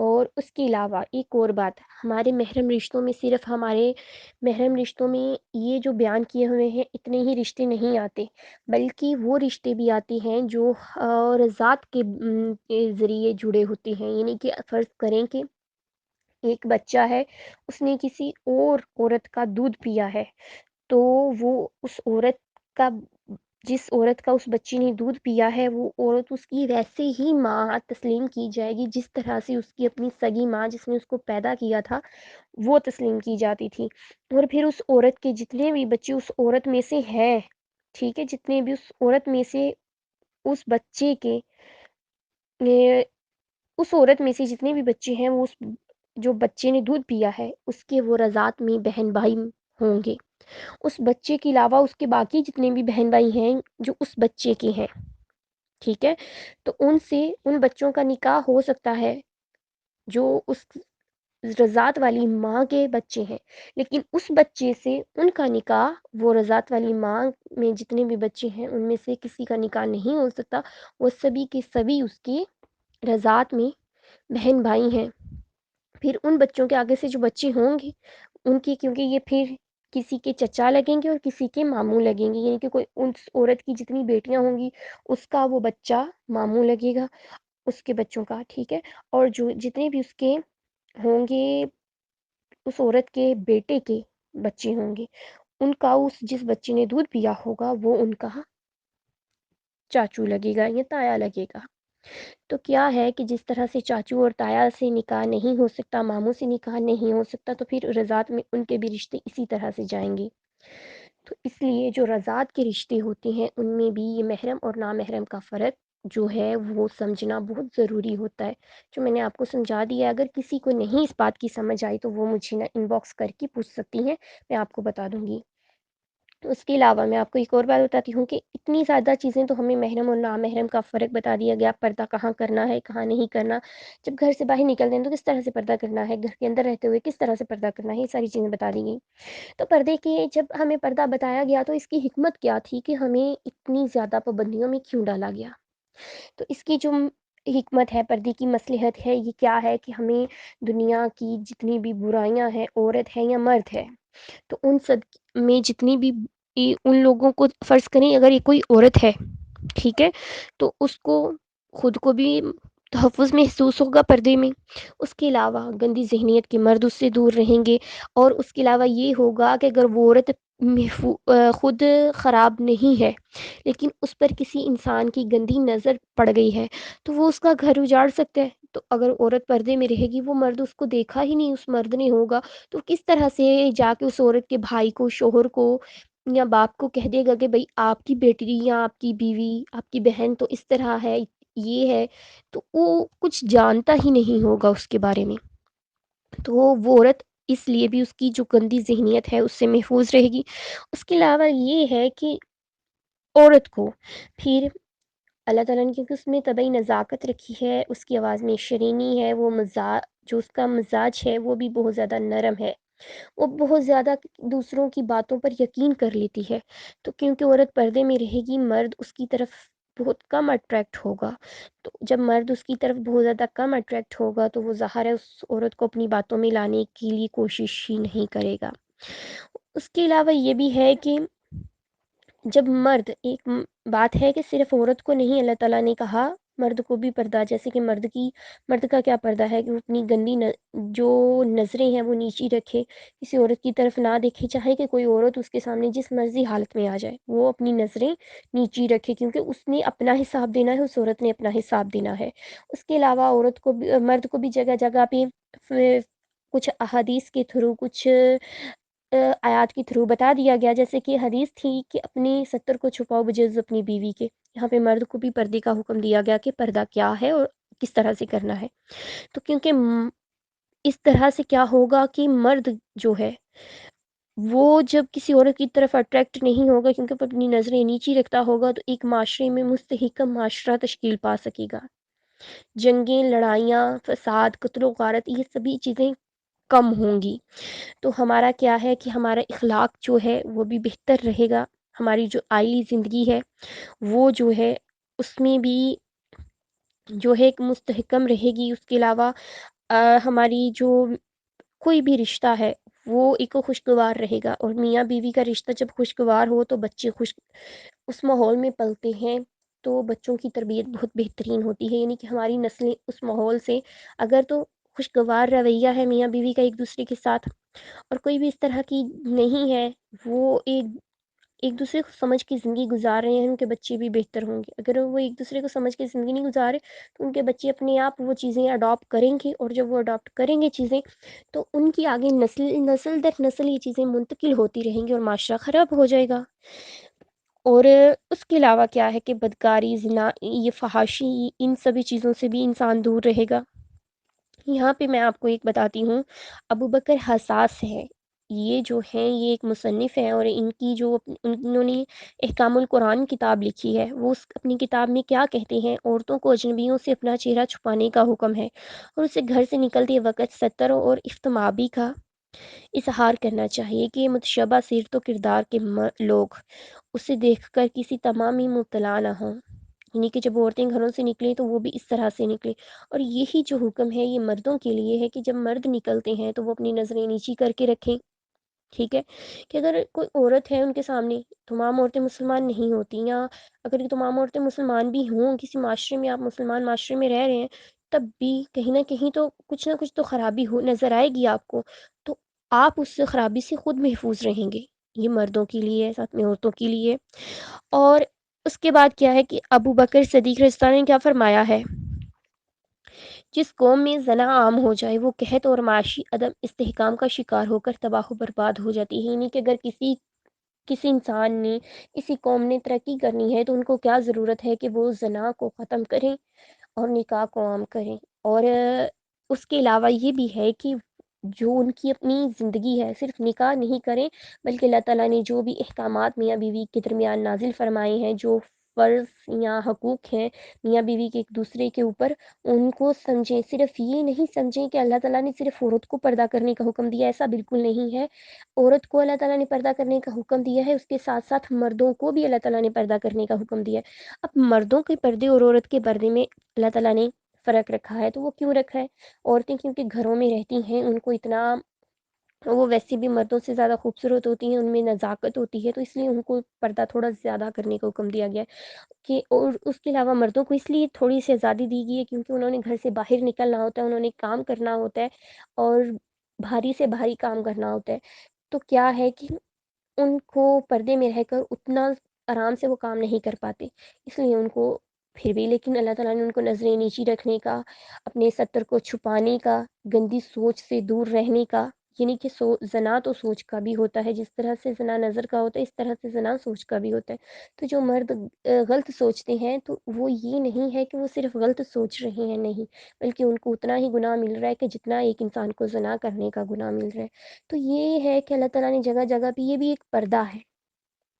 اور اس کے علاوہ ایک اور بات، ہمارے محرم رشتوں میں صرف ہمارے محرم رشتوں میں یہ جو بیان کیے ہوئے ہیں اتنے ہی رشتے نہیں آتے، بلکہ وہ رشتے بھی آتے ہیں جو رضاعت کے ذریعے جڑے ہوتے ہیں، یعنی کہ فرض کریں کہ ایک بچہ ہے، اس نے کسی اور عورت کا دودھ پیا ہے، تو وہ اس عورت کا جس عورت کا اس بچی نے دودھ پیا ہے وہ عورت اس کی ویسے ہی ماں تسلیم کی جائے گی جس طرح سے اس کی اپنی سگی ماں جس نے اس کو پیدا کیا تھا وہ تسلیم کی جاتی تھی۔ اور پھر اس عورت کے جتنے بھی بچے اس عورت میں سے ہیں، ٹھیک ہے، جتنے بھی اس عورت میں سے اس بچے کے اے، اس عورت میں سے جتنے بھی بچے ہیں وہ اس جو بچے نے دودھ پیا ہے اس کے وہ رضاعت میں بہن بھائی ہوں گے۔ اس بچے کے علاوہ اس کے باقی جتنے بھی بہن بھائی ہیں جو اس بچے کے ہیں، ٹھیک ہے، تو ان سے ان بچوں کا نکاح ہو سکتا ہے جو اس رضاعت والی ماں کے بچے ہیں، لیکن اس بچے سے ان کا نکاح وہ رضاعت والی ماں میں جتنے بھی بچے ہیں ان میں سے کسی کا نکاح نہیں ہو سکتا، وہ سبھی کے سبھی اس کی رضاعت میں بہن بھائی ہیں۔ پھر ان بچوں کے آگے سے جو بچے ہوں گے ان کی، کیونکہ یہ پھر کسی کے چچا لگیں گے اور کسی کے ماموں لگیں گے، یعنی کہ کوئی اس عورت کی جتنی بیٹیاں ہوں گی اس کا وہ بچہ ماموں لگے گا اس کے بچوں کا، ٹھیک ہے، اور جو جتنے بھی اس کے ہوں گے اس عورت کے بیٹے کے بچے ہوں گے ان کا اس جس بچے نے دودھ پیا ہوگا وہ ان کا چاچو لگے گا یا تایا لگے گا۔ تو کیا ہے کہ جس طرح سے چاچو اور تایا سے نکاح نہیں ہو سکتا، ماموں سے نکاح نہیں ہو سکتا، تو پھر رضاعت میں ان کے بھی رشتے اسی طرح سے جائیں گے۔ تو اس لیے جو رضاعت کے رشتے ہوتے ہیں ان میں بھی یہ محرم اور نامحرم کا فرق جو ہے وہ سمجھنا بہت ضروری ہوتا ہے، جو میں نے آپ کو سمجھا دیا ہے۔ اگر کسی کو نہیں اس بات کی سمجھ آئی تو وہ مجھے نا ان باکس کر کے پوچھ سکتی ہیں، میں آپ کو بتا دوں گی۔ اس کے علاوہ میں آپ کو ایک اور بات بتاتی ہوں کہ اتنی زیادہ چیزیں تو ہمیں محرم اور نامحرم کا فرق بتا دیا گیا، پردہ کہاں کرنا ہے کہاں نہیں کرنا، جب گھر سے باہر نکلتے ہیں تو کس طرح سے پردہ کرنا ہے، گھر کے اندر رہتے ہوئے کس طرح سے پردہ کرنا ہے، یہ ساری چیزیں بتا دی گئی۔ تو پردے کے جب ہمیں پردہ بتایا گیا تو اس کی حکمت کیا تھی کہ ہمیں اتنی زیادہ پابندیوں میں کیوں ڈالا گیا؟ تو اس کی جو حکمت ہے، پردے کی مصلحت ہے، یہ کیا ہے کہ ہمیں دنیا کی جتنی بھی برائیاں ہیں، عورت ہے یا مرد ہے، تو ان سب میں جتنی بھی ان لوگوں کو فرض کریں اگر یہ کوئی عورت ہے، ٹھیک ہے، تو اس کو خود کو بھی تحفظ محسوس ہوگا پردے میں، اس کے علاوہ گندی ذہنیت کے مرد اس سے دور رہیں گے، اور اس کے علاوہ یہ ہوگا کہ اگر وہ عورت خود خراب نہیں ہے لیکن اس پر کسی انسان کی گندی نظر پڑ گئی ہے تو وہ اس کا گھر اجاڑ سکتا ہے۔ تو اگر عورت پردے میں رہے گی، وہ مرد اس کو دیکھا ہی نہیں اس مرد نے ہوگا، تو کس طرح سے جا کے اس عورت کے بھائی کو، شوہر کو یا باپ کو کہہ دے گا کہ بھئی آپ کی بیٹی یا آپ کی بیوی، آپ کی بہن تو اس طرح ہے، یہ ہے، تو وہ کچھ جانتا ہی نہیں ہوگا اس کے بارے میں۔ تو وہ عورت اس لیے بھی اس کی جو گندی ذہنیت ہے اس سے محفوظ رہے گی۔ اس کے علاوہ یہ ہے کہ عورت کو پھر اللہ تعالیٰ نے کیونکہ اس میں طبعی نزاکت رکھی ہے، اس کی آواز میں شرینی ہے، وہ مزاج جو اس کا مزاج ہے وہ بھی بہت زیادہ نرم ہے، وہ بہت زیادہ دوسروں کی باتوں پر یقین کر لیتی ہے، تو کیونکہ عورت پردے میں رہے گی مرد اس کی طرف بہت کم اٹریکٹ ہوگا، تو جب مرد اس کی طرف بہت زیادہ کم اٹریکٹ ہوگا تو وہ ظاہر ہے اس عورت کو اپنی باتوں میں لانے کے لیے کوشش ہی نہیں کرے گا۔ اس کے علاوہ یہ بھی ہے کہ جب مرد ایک بات ہے کہ صرف عورت کو نہیں اللہ تعالیٰ نے کہا، مرد کو بھی پردہ، جیسے کہ مرد کا کیا پردہ ہے کہ وہ اپنی گندی جو نظریں ہیں وہ نیچی رکھے، کسی عورت کی طرف نہ دیکھے، چاہے کہ کوئی عورت اس کے سامنے جس مرضی حالت میں آ جائے وہ اپنی نظریں نیچی رکھے، کیونکہ اس نے اپنا حساب دینا ہے، اس عورت نے اپنا حساب دینا ہے۔ اس کے علاوہ عورت کو بھی، مرد کو بھی جگہ جگہ پہ کچھ احادیث کے تھرو، کچھ آیات کے تھرو بتا دیا گیا، جیسے کہ حدیث تھی کہ اپنی 70 کو چھپاؤ بجز اپنی بیوی کے، یہاں پہ مرد کو بھی پردے کا حکم دیا گیا کہ پردہ کیا ہے اور کس طرح سے کرنا ہے۔ تو کیونکہ اس طرح سے کیا ہوگا کہ مرد جو ہے وہ جب کسی عورت کی طرف اٹریکٹ نہیں ہوگا کیونکہ وہ اپنی نظریں نیچی رکھتا ہوگا، تو ایک معاشرے میں مستحکم معاشرہ تشکیل پا سکے گا، جنگیں، لڑائیاں، فساد، قتل و غارت، یہ سبھی چیزیں کم ہوں گی۔ تو ہمارا کیا ہے کہ ہمارا اخلاق جو ہے وہ بھی بہتر رہے گا، ہماری جو آئلی زندگی ہے وہ جو ہے اس میں بھی جو ہے ایک مستحکم رہے گی۔ اس کے علاوہ ہماری جو کوئی بھی رشتہ ہے وہ ایک خوشگوار رہے گا، اور میاں بیوی کا رشتہ جب خوشگوار ہو تو بچے خوش اس ماحول میں پلتے ہیں، تو بچوں کی تربیت بہت بہترین ہوتی ہے، یعنی کہ ہماری نسلیں اس ماحول سے اگر تو خوشگوار رویہ ہے میاں بیوی کا ایک دوسرے کے ساتھ، اور کوئی بھی اس طرح کی نہیں ہے، وہ ایک دوسرے کو سمجھ کے زندگی گزار رہے ہیں، ان کے بچے بھی بہتر ہوں گے۔ اگر وہ ایک دوسرے کو سمجھ کے زندگی نہیں گزارے تو ان کے بچے اپنے آپ وہ چیزیں اڈاپٹ کریں گے، اور جب وہ اڈاپٹ کریں گے چیزیں تو ان کی آگے نسل در نسل یہ چیزیں منتقل ہوتی رہیں گی اور معاشرہ خراب ہو جائے گا۔ اور اس کے علاوہ کیا ہے کہ بدکاری، زنا، یہ فحاشی، ان سبھی چیزوں سے بھی انسان دور رہے گا۔ یہاں پہ میں آپ کو ایک بتاتی ہوں، ابو بکر حساس ہے، یہ جو ہیں یہ ایک مصنف ہیں، اور ان کی جو انہوں نے احکام القرآن کتاب لکھی ہے، وہ اپنی کتاب میں کیا کہتے ہیں، عورتوں کو اجنبیوں سے اپنا چہرہ چھپانے کا حکم ہے، اور اسے گھر سے نکلتے وقت ستر اور افتمابی کا اظہار کرنا چاہیے کہ متشبہ سیرت و کردار کے لوگ اسے دیکھ کر کسی تمامی مبتلا نہ ہوں، یعنی کہ جب عورتیں گھروں سے نکلیں تو وہ بھی اس طرح سے نکلیں۔ اور یہی جو حکم ہے یہ مردوں کے لیے ہے کہ جب مرد نکلتے ہیں تو وہ اپنی نظریں نیچی کر کے رکھیں، ٹھیک ہے، کہ اگر کوئی عورت ہے ان کے سامنے، تمام عورتیں مسلمان نہیں ہوتی، یا اگر یہ تمام عورتیں مسلمان بھی ہوں، کسی معاشرے میں آپ مسلمان معاشرے میں رہ رہے ہیں، تب بھی کہیں نہ کہیں تو کچھ نہ کچھ تو خرابی ہو نظر آئے گی آپ کو، تو آپ اس خرابی سے خود محفوظ رہیں گے۔ یہ مردوں کے لیے، ساتھ میں عورتوں کے لیے۔ اور اس کے بعد کیا ہے کہ ابو بکر صدیق رضی اللہ عنہ نے کیا فرمایا ہے، جس قوم میں زنا عام ہو جائے وہ قحط اور معاشی عدم استحکام کا شکار ہو کر تباہ و برباد ہو جاتی ہے، یعنی کہ اگر کسی انسان نے، کسی قوم نے ترقی کرنی ہے تو ان کو کیا ضرورت ہے کہ وہ زنا کو ختم کریں اور نکاح کو عام کریں۔ اور اس کے علاوہ یہ بھی ہے کہ جو ان کی اپنی زندگی ہے صرف نکاح نہیں کریں، بلکہ اللہ تعالیٰ نے جو بھی احکامات میاں بیوی کے درمیان نازل فرمائے ہیں، جو فرض یا حقوق ہیں میاں بیوی کے ایک دوسرے کے اوپر، ان کو سمجھیں۔ صرف یہ نہیں سمجھیں کہ اللہ تعالیٰ نے صرف عورت کو پردہ کرنے کا حکم دیا، ایسا بالکل نہیں ہے۔ عورت کو اللہ تعالیٰ نے پردہ کرنے کا حکم دیا ہے، اس کے ساتھ ساتھ مردوں کو بھی اللہ تعالیٰ نے پردہ کرنے کا حکم دیا ہے۔ اب مردوں کے پردے اور عورت کے پردے میں اللہ تعالیٰ نے فرق رکھا ہے، تو وہ کیوں رکھا ہے؟ عورتیں کیونکہ گھروں میں رہتی ہیں، ان کو اتنا، وہ ویسے بھی مردوں سے زیادہ خوبصورت ہوتی ہیں، ان میں نزاکت ہوتی ہے، تو اس لیے ان کو پردہ تھوڑا زیادہ کرنے کا حکم دیا گیا ہے کہ، اور اس کے علاوہ مردوں کو اس لیے تھوڑی سی آزادی دی گئی ہے کیونکہ انہوں نے گھر سے باہر نکلنا ہوتا ہے، انہوں نے کام کرنا ہوتا ہے، اور بھاری سے بھاری کام کرنا ہوتا ہے، تو کیا ہے کہ ان کو پردے میں رہ کر اتنا آرام سے وہ کام نہیں کر پاتے، اس لیے ان کو پھر بھی، لیکن اللہ تعالیٰ نے ان کو نظریں نیچی رکھنے کا، اپنے ستر کو چھپانے کا، گندی سوچ سے دور رہنے کا، یعنی کہ زنا تو سوچ کا بھی ہوتا ہے، جس طرح سے زنا نظر کا ہوتا ہے اس طرح سے زنا سوچ کا بھی ہوتا ہے۔ تو جو مرد غلط سوچتے ہیں تو وہ یہ نہیں ہے کہ وہ صرف غلط سوچ رہے ہیں، نہیں، بلکہ ان کو اتنا ہی گناہ مل رہا ہے کہ جتنا ایک انسان کو زنا کرنے کا گناہ مل رہا ہے۔ تو یہ ہے کہ اللہ تعالیٰ نے جگہ جگہ پہ، یہ بھی ایک پردہ ہے،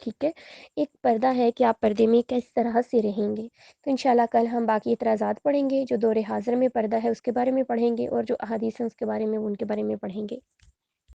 ٹھیک ہے، ایک پردہ ہے کہ آپ پردے میں کس طرح سے رہیں گے۔ تو انشاءاللہ کل ہم باقی اعتراضات پڑھیں گے، جو دور حاضر میں پردہ ہے اس کے بارے میں پڑھیں گے، اور جو احادیث ہیں اس کے بارے میں، ان کے بارے میں پڑھیں گے۔